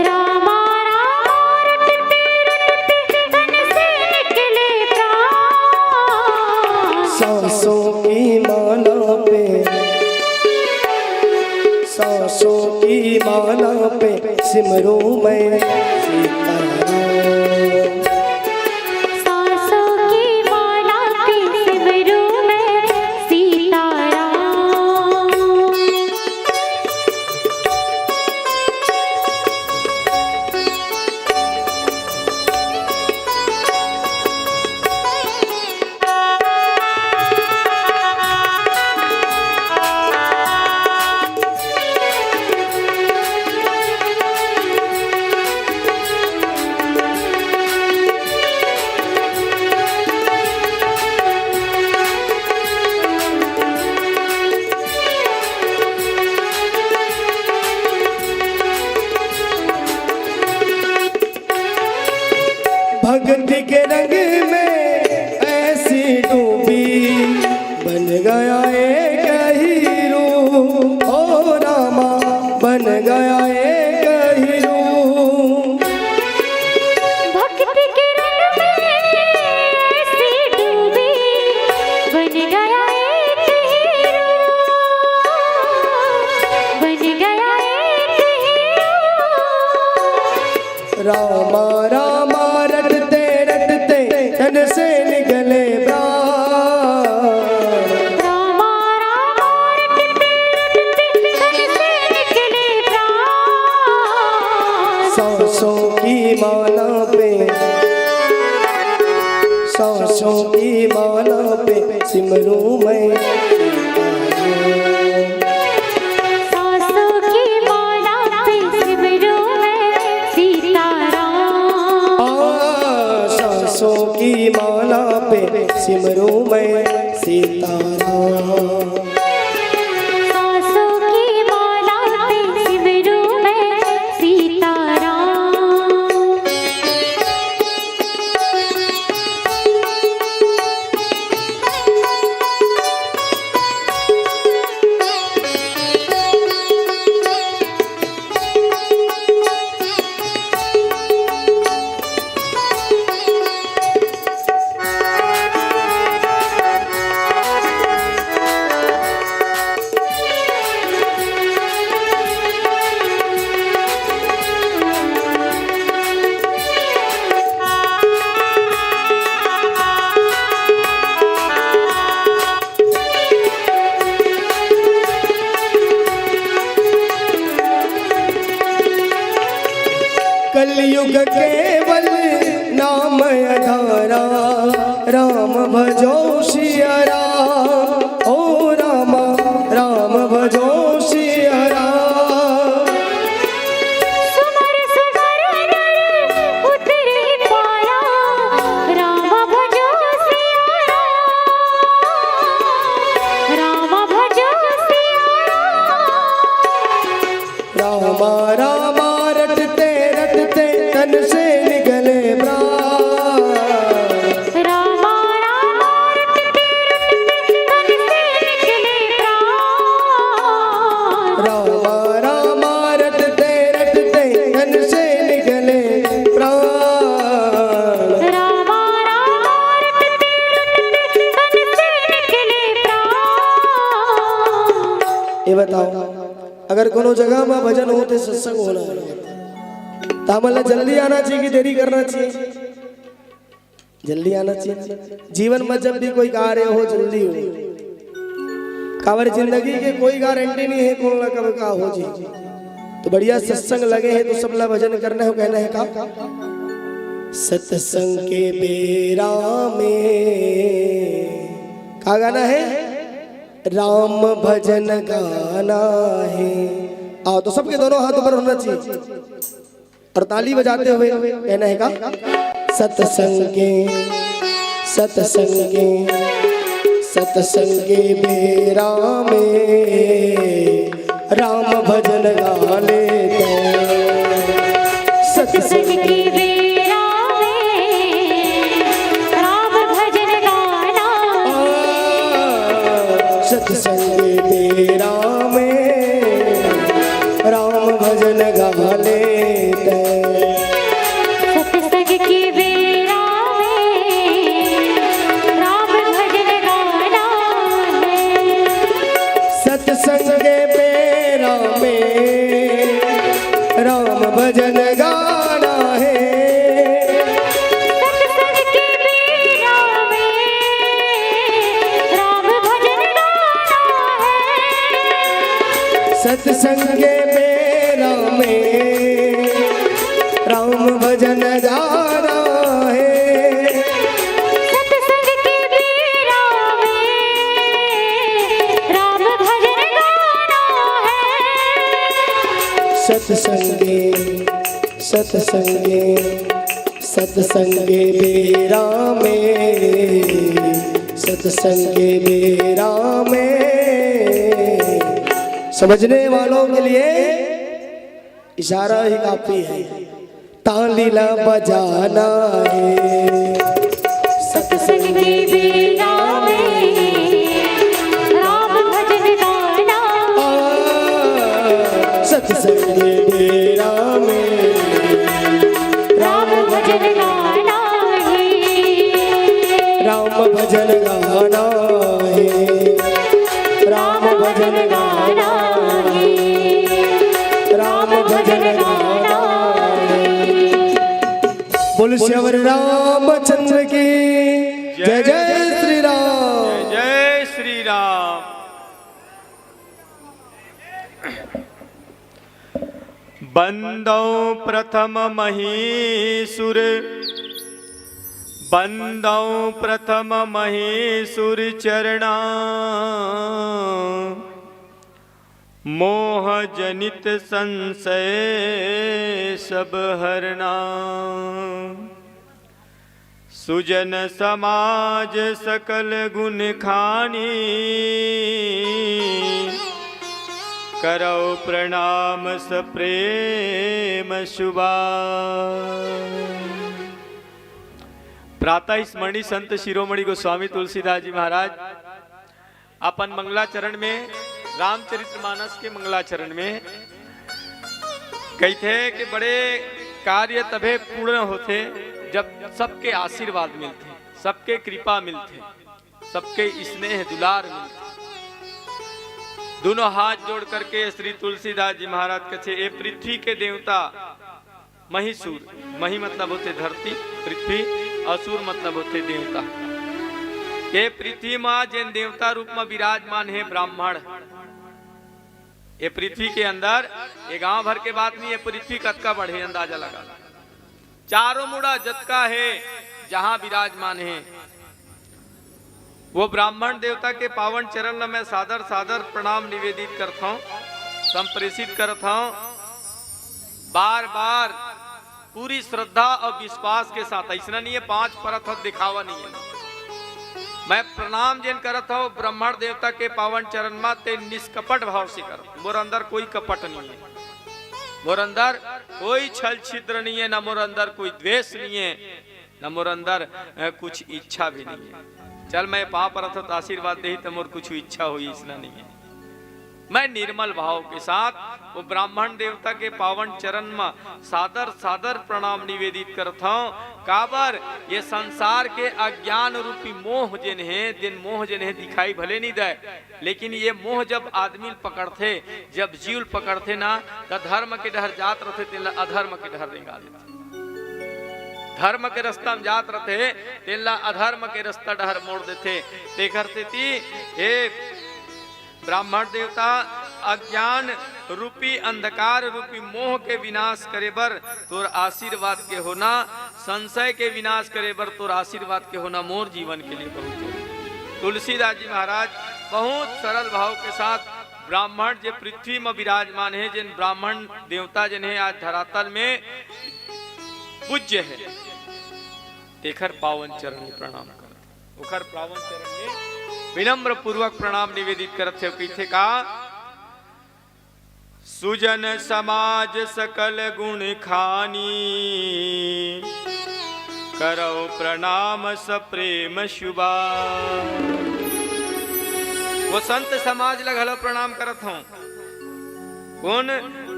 [SPEAKER 2] रामा रामा रटते रटते तन से निकले प्राण।
[SPEAKER 1] सांसों की माला पे, सांसों की माला पे सिमरूं मैं सीताराम।
[SPEAKER 2] सांसों की माला पे सिमरूं मैं सीताराम।
[SPEAKER 1] भक्ति के रंग में ऐसी डूबी, बन गया एक हीरो। ओ रामा बन गया एक हीरो।
[SPEAKER 2] भक्ति के रंग में ऐसी डूबी, बन गया एक हीरो। बन गया एक हीरो।
[SPEAKER 1] रामा रामा रटते रटते तन से निकले प्राण।
[SPEAKER 2] रामा रामा रटते रटते तन से निकले प्राण।
[SPEAKER 1] सांसों की माला पे, सांसों की माला पे सिमरूं मैं सीताराम।
[SPEAKER 2] सांसों की माला पे सिमरूं मैं सीताराम।
[SPEAKER 1] सांसों की माला पे सिमरूं मैं सीताराम।
[SPEAKER 2] सांसों की माला पे सिमरूं मैं सीताराम।
[SPEAKER 1] कलयुग केवल नाम आधारा, राम भजो सिया राम। ओ रामा राम भजो सिया राम।
[SPEAKER 2] सुमर सुमर नर उतरे पाया, राम भजो सिया राम। राम भजो सिया राम।
[SPEAKER 1] रामा रामा रटते रटते तन से निकले प्राण।
[SPEAKER 2] रामा रामा रटते रटते तन से निकले प्राण।
[SPEAKER 1] रामा रामा रटते रटते तन से निकले प्राण।
[SPEAKER 2] रामा रामा रटते रटते तन से निकले प्राण।
[SPEAKER 1] ये बताओ, अगर कोनो जगह में भजन होते सत्संग होना है तो हमें जल्दी आना चाहिए कि देरी करना चाहिए? जल्दी आना चाहिए। जीवन में जब भी कोई कार्य हो जल्दी हो। कावर जिंदगी के कोई गारंटी नहीं है कौन कब का हो जी। तो बढ़िया सत्संग लगे हैं तो सबला भजन करना है। कहना है का सत्संग के बेरा में का गाना है? राम भजन गाना है। आओ तो सबके दोनों हाथ ऊपर होना चाहिए और ताली बजाते हुए कहना है का सत्संग के बेरा में राम भजन गा ले तो।
[SPEAKER 2] सत्संग के बेरा में राम भजन गाना।
[SPEAKER 1] सत्संग के बेरा में भजन गाले
[SPEAKER 2] सत्संग की बेरा में राम भजन गाना है।
[SPEAKER 1] सत्संग के बेरा में राम भजन गाना है।
[SPEAKER 2] सत्संग की बेरा में राम भजन गाना है।
[SPEAKER 1] सत्संग के बेरा में राम भजन गाना है।
[SPEAKER 2] सत्संग की बेरा में राम भजन गाना है।
[SPEAKER 1] सत्संगे सत्संगे सत्संगे बेरा में सत्संगे बेरा में। समझने वालों के लिए इशारा ही काफी है। तालीला बजाना है।
[SPEAKER 2] सत्संग की बेरा में राम भजन गाना।
[SPEAKER 1] सत्संग के बेरा में
[SPEAKER 2] राम भजन गाना है।
[SPEAKER 1] राम भजन गाना है। राम भजन गाना है। राम भजन गाना है। बोल श्यावर रामचंद्र की जय जय श्री राम।
[SPEAKER 3] जय श्री राम। बंदौ प्रथम महीसुर बंदौ प्रथम महीसुर चरणा मोह जनित संशय सब हरना। सुजन समाज सकल गुण खानी करो प्रणाम सप्रेम शुभा। प्रातः स्मरणी संत शिरोमणि गोस्वामी तुलसीदास जी महाराज अपन मंगलाचरण में रामचरितमानस के मंगलाचरण में कही थे कि बड़े कार्य तभे पूर्ण होते जब सबके आशीर्वाद मिलते, सबके कृपा मिलते, सबके स्नेह दुलार मिलते। दोनों हाथ जोड़ करके श्री तुलसीदास जी महाराज कहे ए पृथ्वी के देवता महीसुर, मही मतलब होते धरती, पृथ्वी, असुर मतलब होते देवता। ये पृथ्वी माँ जिन देवता रूप में विराजमान है ब्राह्मण। ये पृथ्वी के अंदर ये गांव भर के बात नहीं है, पृथ्वी कतका बढ़े अंदाजा लगा। चारों मुड़ा जतका है जहां विराजमान है वो ब्राह्मण देवता के पावन चरण में मैं सादर सादर प्रणाम निवेदित करता हूं, संप्रेषित करता हूं। बार बार पूरी श्रद्धा और विश्वास के साथ। ऐसा नहीं है पांच परत दिखावा नहीं है। मैं प्रणाम जिन करत हूं ब्राह्मण देवता के पावन चरण में ते निष्कपट भाव से कर। मोर अंदर कोई कपट नहीं है, मोर अंदर कोई छल छिद्र नहीं है, न मोर अंदर कोई द्वेष नहीं है, न मोर अंदर कुछ इच्छा भी नहीं है। चल मैं पाप पर आशीर्वाद दे तो मोर कुछ इच्छा हुई इसना नहीं है। मैं निर्मल भाव के साथ वो ब्राह्मण देवता के पावन चरण में सादर सादर प्रणाम निवेदित करता हूं। काबर ये संसार के अज्ञान रूपी मोह जिन है, दिन मोह जिन है दिखाई भले नहीं दे, लेकिन ये मोह जब आदमी पकड़ते, जब जीव पकड़ते ना तो धर्म के डहर जात रहते तेला अधर्म के डहर रेंगा देते। धर्म के रास्ता में जात रहते तेला अधर्म के रास्ता डहर मोड़ देते। ते करते थी हे ब्राह्मण देवता अज्ञान रूपी अंधकार रूपी मोह के विनाश करे बर तोर आशीर्वाद के होना, संशय के विनाश करे बर तोर आशीर्वाद के होना मोर जीवन के लिए बहुत जरूरी। तुलसीदास जी महाराज बहुत सरल भाव के साथ ब्राह्मण जो पृथ्वी में विराजमान है, जिन ब्राह्मण देवता जिन्हें आज धरातल में पूज्य है, तेखर पावन चरण में प्रणाम करते। उखर पावन चरण में विनम्र पूर्वक प्रणाम निवेदित करते हो। कही का सुजन समाज सकल गुण खानी करो प्रणाम सप्रेम शुभा। वो संत समाज लगल प्रणाम करत हूं। कौन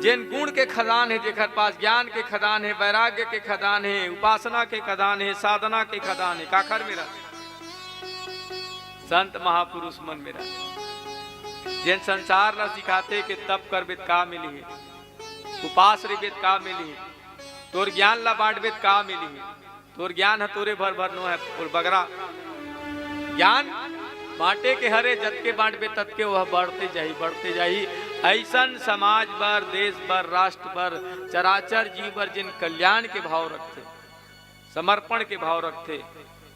[SPEAKER 3] जिन गुण के खदान है, जेकर पास ज्ञान के खदान है, वैराग्य के खदान है, उपासना के खदान है, साधना के खदान है, काखर में रहते संत महापुरुष मन में रहते। जिन संसार न सिखाते कि तप कर बेत का मिली है, उपास रे बेत का मिली है, तोर ज्ञान ला बांट बेत का मिली है, तोर ज्ञान है तोरे भर भर नो है और बगरा ज्ञान बांटे के हरे जत के बांट बे तत के वह बढ़ते जाही। ऐसन समाज पर, देश पर, राष्ट्र पर, चराचर जीव पर जिन कल्याण के भाव रखते, समर्पण के भाव रखते,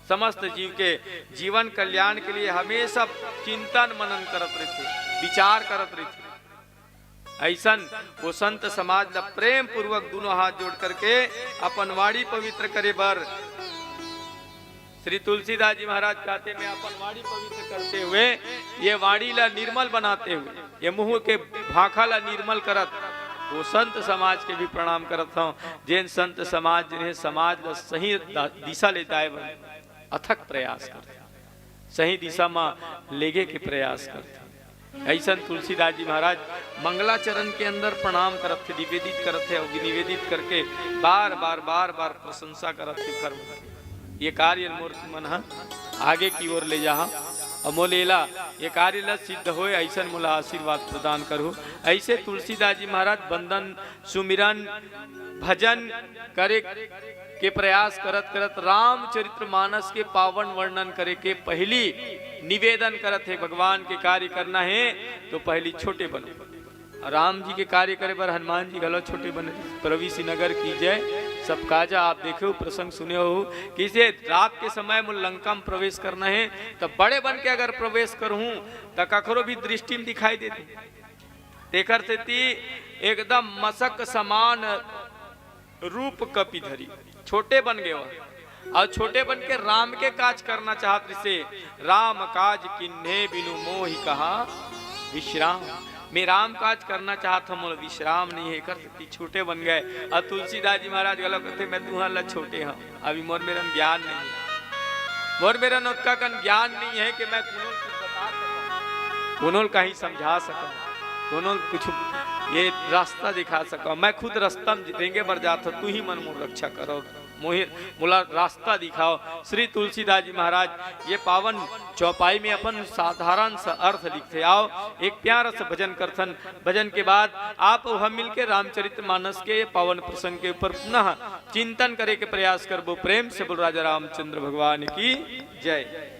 [SPEAKER 3] समस्त जीव के जीवन कल्याण के लिए हमेशा चिंतन मनन करत रहते, विचार करत रहते। ऐसन वो संत समाज ला प्रेम पूर्वक दोनों हाथ जोड़ करके अपन वाणी पवित्र करे बर श्री तुलसीदास जी महाराज कहते मैं अपन वाणी पवित्र करते हुए, ये वाणी ला निर्मल बनाते हुए, ये मुंह के भाखा ला निर्मल करत वो संत समाज के भी प्रणाम करत हूँ। जिन संत समाज जिन्हें समाज ला सही दिशा ले जाए अथक प्रयास करते, सही दिशा में लेगे के प्रयास करते। ऐसा तुलसीदास जी महाराज मंगलाचरण के अंदर प्रणाम करत थे, निवेदित करत थे, और निवेदित करके बार बार प्रशंसा करत थे। कर्म ये कार्य मूर्ति मन आगे की ओर ले जा अमोलेला ये कार्य ल सिद्ध होए, ऐसा मोला आशीर्वाद प्रदान करूँ। ऐसे तुलसीदास जी महाराज बंदन सुमिरन भजन करे के प्रयास करत करत रामचरितमानस के पावन वर्णन करे के पहली निवेदन करत है। भगवान के कार्य करना है तो पहली छोटे बनो। राम जी के कार्य करे पर हनुमान जी गलो छोटे बने। प्रवीसी नगर की जय सब काजा आप देखे हो, प्रसंग सुने हो कि इसे रात के समय मुझे लंका में प्रवेश करना है तो बड़े बन के अगर प्रवेश करूं तो कखरो भी दृष्टि में दिखाई देती देखर से एकदम मसक समान रूप कपि धरी छोटे बन गए और छोटे बन के राम के काज करना चाहते से राम काज किन्हे बिनु मोहि कहा विश्राम। मैं राम काज करना चाहता हूँ, विश्राम नहीं है कर सकती, छोटे बन गए। और तुलसीदास जी महाराज गलत कहते मैं तुम्हारा लछोटे हूँ, अभी मोर मेरा ज्ञान नहीं है, मोर मेरा नोटका कन ज्ञान नहीं है कि मैं कुनोल कुछ बता सकूं, कुनोल कहीं समझा सकूं, कुनोल कुछ ये रास्ता दिखा सकूं। मैं खुद रास्ता देंगे बर जाता, तू ही मन मोर रक्षा करो, मोला रास्ता दिखाओ। श्री तुलसीदास जी महाराज ये पावन चौपाई में अपन साधारण सा अर्थ लिखते आओ, एक प्यारा सा भजन करथन। भजन के बाद आप हम मिलके रामचरितमानस के पावन प्रसंग के ऊपर पुनः चिंतन करे के प्रयास करबो। प्रेम से बोल राजा रामचंद्र भगवान की जय।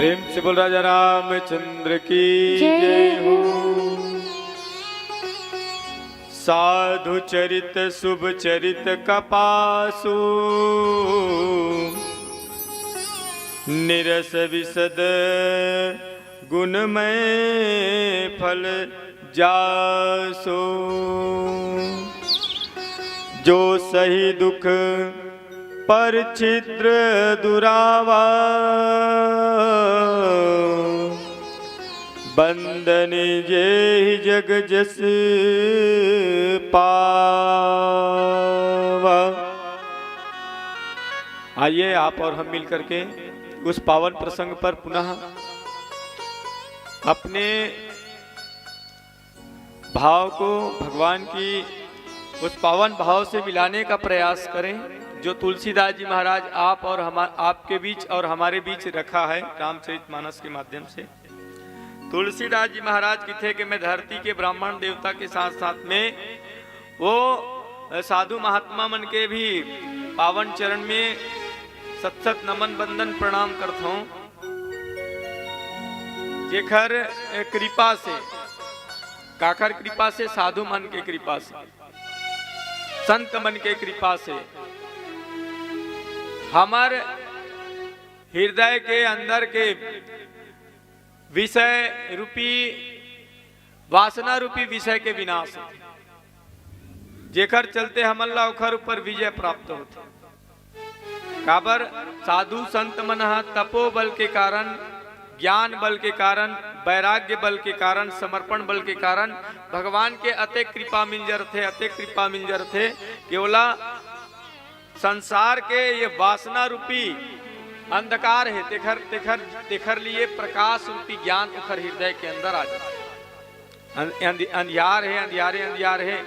[SPEAKER 3] प्रेम से बोल राजा रामचंद्र की
[SPEAKER 2] जय
[SPEAKER 3] जय
[SPEAKER 2] हो।
[SPEAKER 3] हो। साधु चरित शुभ चरित कपासु निरस विशद गुणमय फल जासो। जो सही दुख पर छिद्र दुरावा बंदन जे जग जस पावा। आइए आप और हम मिल करके उस पावन प्रसंग पर पुनः अपने भाव को भगवान की उस पावन भाव से मिलाने का प्रयास करें जो तुलसीदास जी महाराज आप और आपके बीच और हमारे बीच रखा है रामचरितमानस के माध्यम से। तुलसीदास जी महाराज की थे कि मैं धरती के ब्राह्मण देवता के साथ साथ में वो साधु महात्मा मन के भी पावन चरण में सत सत नमन बंदन प्रणाम करता हूँ। जेखर कृपा से काकर कृपा से साधु मन के कृपा से संत मन के कृपा से हमार हृदय के अंदर के विषय रूपी वासना रूपी विषय के विनाश होते, जेकर चलते हमल्ला उखर ऊपर विजय प्राप्त होते। काबर साधु संत मन तपो बल के कारण, ज्ञान बल के कारण, वैराग्य बल के कारण, समर्पण बल के कारण भगवान के अति कृपा मिंजर थे, अति कृपा मिंजर थे। केवला संसार के ये वासना रूपी अंधकार है तेखर लिए प्रकाश रूपी ज्ञान उखर हृदय के अंदर आ जाए। अंधियार है, अंधियारे अंधियार है,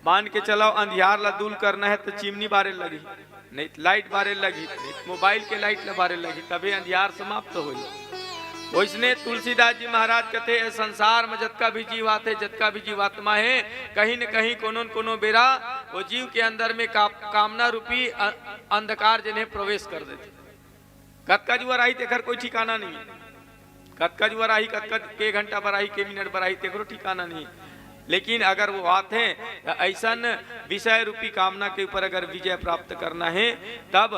[SPEAKER 3] मान के चलाओ अंधियार ला दूर करना है तो चिमनी बारे लगी, नहीं लाइट बारे लगी, मोबाइल के लाइट बारे लगी, तभी अंधियार समाप्त हो। वैसने तुलसीदास जी महाराज कहते हैं संसार में जतका भी जीव आते, जतका भी जीवात्मा है, कहीं न कहीं कोनो बेरा वो जीव के अंदर में कामना रूपी अंधकार जिन्हें प्रवेश कर देते। कतका जुआ रही तेखर कोई ठिकाना नहीं है, कतका जुआ रही, कतका के घंटा पर आई, के मिनट पर आई, तेखरो ठिकाना नहीं है। लेकिन अगर वो आते हैं ऐसा विषय रूपी कामना के ऊपर अगर विजय प्राप्त करना है तब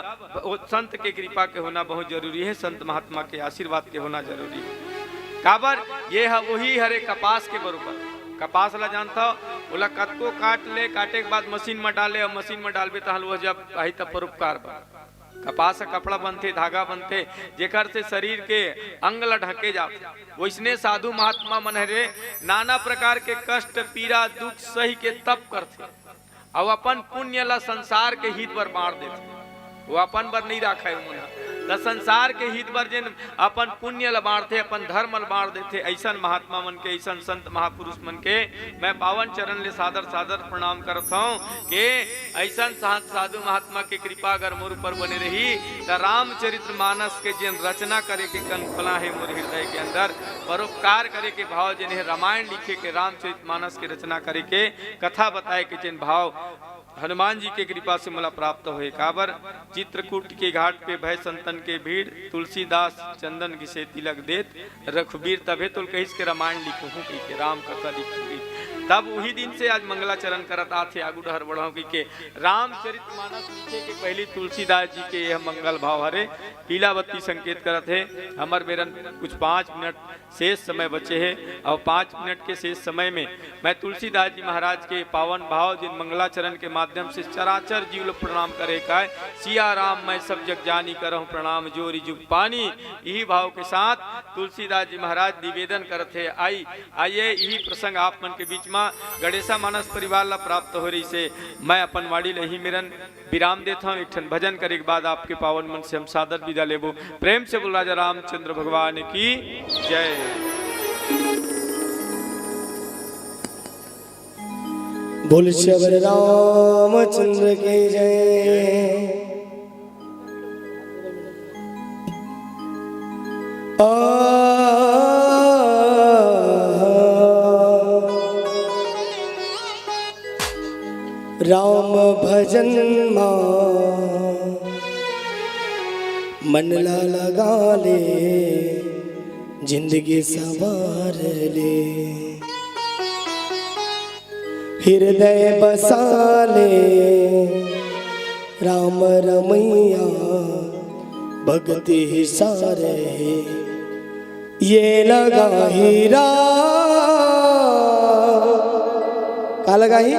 [SPEAKER 3] वो संत के कृपा के होना बहुत जरूरी है, संत महात्मा के आशीर्वाद के होना जरूरी है। काबर ये है वही हरे कपास के बरोबर। कपास ला जानता हो, बोला कतको काट ले, काटे के बाद मशीन में डाले और मशीन में डालबे तो वो जब आई तब परोपकार बन। कपास कपड़ा बनते, धागा बनते, जेकर से शरीर के अंग ला ढके जाते। वैसने साधु महात्मा मन रे नाना प्रकार के कष्ट पीड़ा दुख सही के तप करते और अपन पुण्य ला संसार के हित पर बांट देते। वो अपन बर नहीं रखा है, संसार के हित बर जिन अपन पुण्य ला बांटते, अपन धर्म ला बांट देते। ऐसा महात्मा मन के, ऐसा संत महापुरुष मन के मैं पावन चरण ले सादर सादर प्रणाम करता हूँ कि ऐसा साधु महात्मा के कृपा अगर मोर ऊपर बने रही तो रामचरितमानस के जिन रचना करे के कल्पना है मोर हृदय के अंदर, परोपकार करे के भाव जिन्हें रामायण लिखे के रामचरितमानस के रचना करे के कथा बताए के जिन भाव हनुमान जी के कृपा से मला प्राप्त हुए। काबर चित्रकूट के घाट पे भय संतन के भीड़, तुलसीदास चंदन घिसे तिलक देत, रघुबीर तभे तो कहिस के रामायण लिखू के राम कथा लिखूंगी। तब वही दिन से आज मंगलाचरण करत आथे आगू डहर बढ़ाऊ के रामचरितमानस लिखे के पहली तुलसीदास जी के यह मंगल भाव हरे पीला बत्ती संकेत करत है। हमर बेरन कुछ 5 मिनट शेष समय बचे हैं और 5 मिनट के शेष समय में मैं तुलसीदास जी महाराज के पावन भाव जिन मंगलाचरण के माध्यम से चराचर जीव प्रणाम करे का सिया राम मैं सब जग जानी करहूँ प्रणाम जोरी जुग पानी, यही भाव के साथ तुलसीदास जी महाराज निवेदन करते आइए यही प्रसंग आप मन के बीच में गणेशा मानस परिवार ला प्राप्त हो रही से मैं अपन वाड़ी लही मेरन विराम देता हूँ। एक ठन भजन करे के बाद आपके पावन मन से हम सादर विदा लेबो। प्रेम से बोल राजा रामचंद्र भगवान की जय।
[SPEAKER 1] बोल शबर रामचंद्र की जय। राम भजन मन ला लगा ले जिंदगी संवार ले, हृदय बसा ले राम रमैया भक्ति सारे, ये लगा हीरा का लगा ही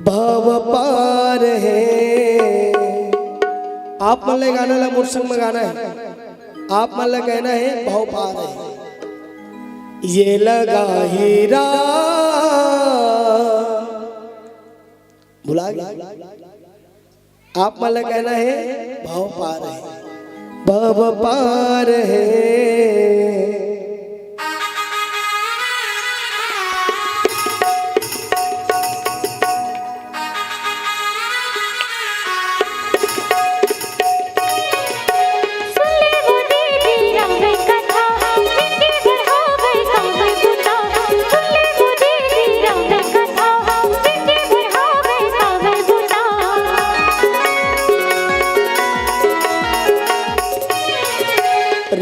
[SPEAKER 1] भव पार है। आप मन ले गाना ला मुर्संग में गाना है, आप मन ला कहना है भव पार है। ये लगा हीरा भुला गया, आप मन ला कहना है भव पार है, भव पार है।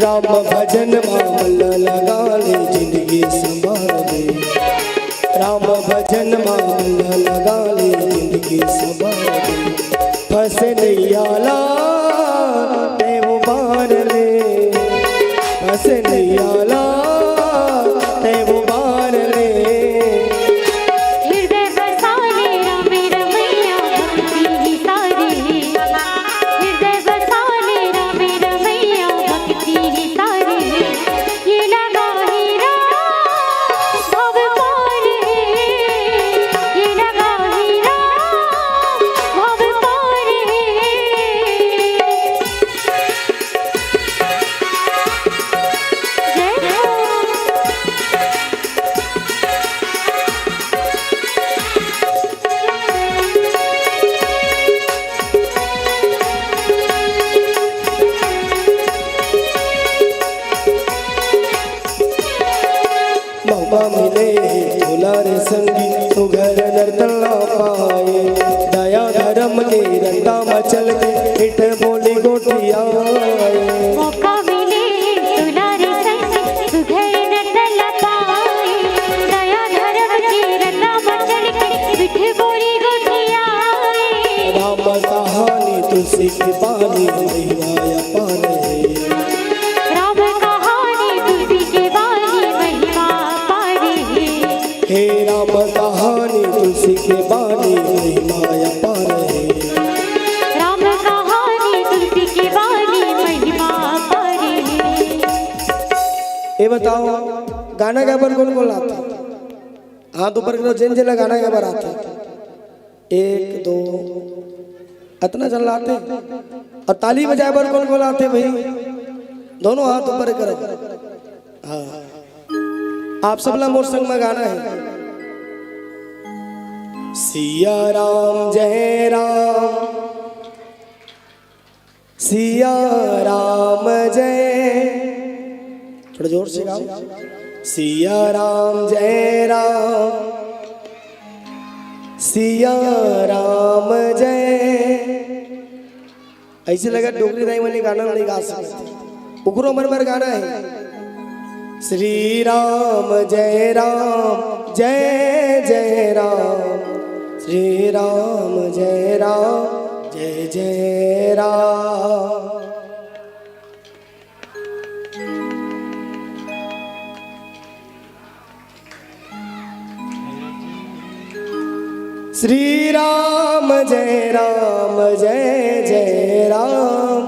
[SPEAKER 1] राम भजन मामला लगा ले जिंदगी संभाल ले, राम भजन मामला लगा ले जिंदगी संभाल ले, फंस नैया ला ते उबार ले, फंस नैया ला ते उबार ले।
[SPEAKER 2] हृदय बसा ले राम रमैया भक्ति सारे, हृदय बसा ले राम रमैया भक्ति सारे, ये लगा हीरा भव पार है, ये लगा हीरा भव पार है। जय हो
[SPEAKER 1] मौका मिले दुलार संगी तो घर नर्तन ना पाए, दया धर्म के रंदा मचल के इट बोली गोटिया।
[SPEAKER 2] मौका मिले दुलार संग सुघर नर्तन पाए, दया धर्म के रंदा मचल के बिठ बोली गोटिया।
[SPEAKER 1] राम कहानी तुलसी की पानी महिमा अपार है,
[SPEAKER 2] राम कहानी तुलसी के बानी महिमा पार है,
[SPEAKER 1] हे राम कहानी तुलसी के बानी महिमा अपार है।
[SPEAKER 2] राम कहानी तुलसी के बानी महिमा पार है।
[SPEAKER 1] ये बताओ गाना गा पर कौन कौन लाता? हाथ ऊपर करो जिन जिला गाना गा पर आते, एक दो इतना चल लाते, और ताली बजाए पर कौन कौन लाते भाई? दोनों हाथ ऊपर करो। हाँ आप सब ला मोर संग में गाना है। सिया राम जय राम, सिया राम जय, थोड़ा जोर से गाओ। सिया राम जय राम, सिया राम जय। ऐसे लगा डोगरी दाई वाली गाना नहीं गा सकते, उकरो मन गाना है। श्री राम जय राम, जय जय राम, श्री राम जय राम, जय जय राम। श्री राम जय राम, जय जय राम,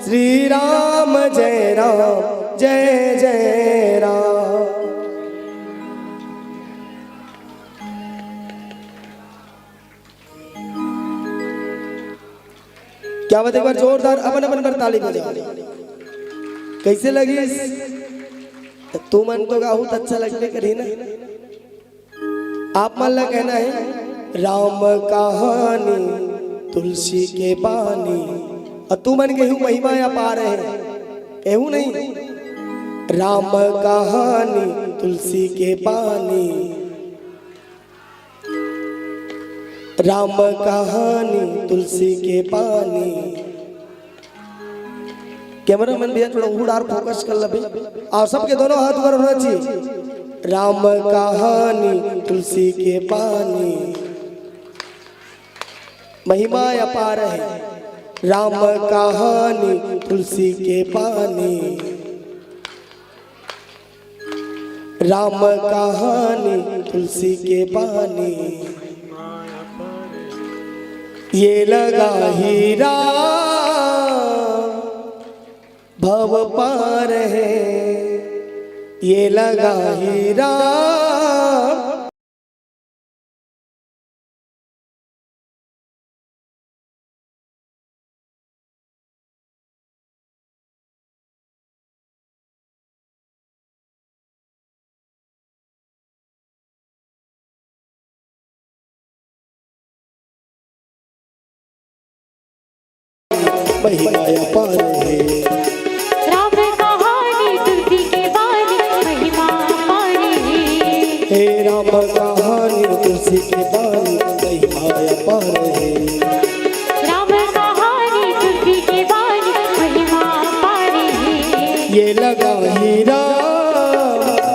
[SPEAKER 1] श्री राम जय राम, जय जय राम। क्या बात, एक बार जोरदार अपन अपन पर ताली बजाओ। कैसे लगी? तू मन तो गाऊ तो अच्छा लगने करी ना। आप मन ला कहना है राम कहानी तुलसी के पानी, और तू मन केहू महिमा अपार है, केहू नहीं। राम कहानी तुलसी के पानी, राम कहानी तुलसी के पानी, कैमरामैन भैया थोड़ा उड़ आर फोकस कर ला भाई। और सबके दोनों हाथ ऊपर होना चाहिए। राम कहानी तुलसी के पानी, महिमा अपार है। राम कहानी तुलसी के पानी, राम कहानी तुलसी के पानी। ये लगा हीरा भव पार है, ये लगा हीरा। महिमा अपार है।
[SPEAKER 2] राम कहानी तुलसी के पानी, महिमा अपार है।
[SPEAKER 1] हे राम कहानी तुलसी के पानी, महिमा अपार है।
[SPEAKER 2] राम कहानी तुलसी के पानी, महिमा अपार है।
[SPEAKER 1] ये लगा हीरा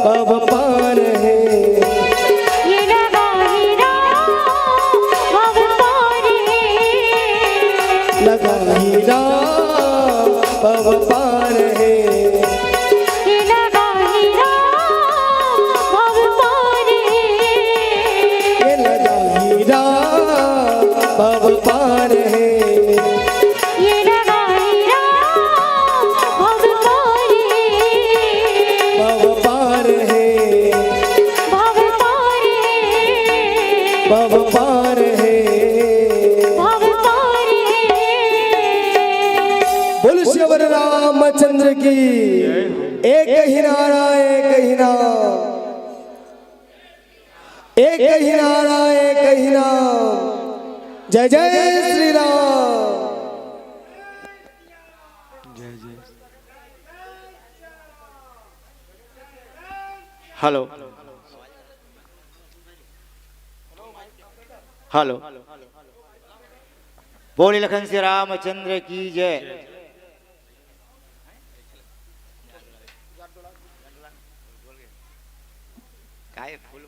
[SPEAKER 1] भव पार है,
[SPEAKER 2] ये लगा हीरा भव पार है।
[SPEAKER 1] लगा हीरा भव पार है।
[SPEAKER 2] ये लगा हीरा भव पार है।
[SPEAKER 1] ये लगा हीरा भव पार है।
[SPEAKER 2] ये लगा हीरा भव पार है।
[SPEAKER 1] भव पार है,
[SPEAKER 2] भव पार है।
[SPEAKER 1] भव पार है।
[SPEAKER 2] भव पार है।
[SPEAKER 1] बोल श्री रामचंद्र की। एक ही नारा, एक ही नाम, एक ही नारा, एक ही नाम। जय जय श्री राम।
[SPEAKER 4] हेलो हेलो, बोले लखन श्री रामचंद्र की जय। काय फुल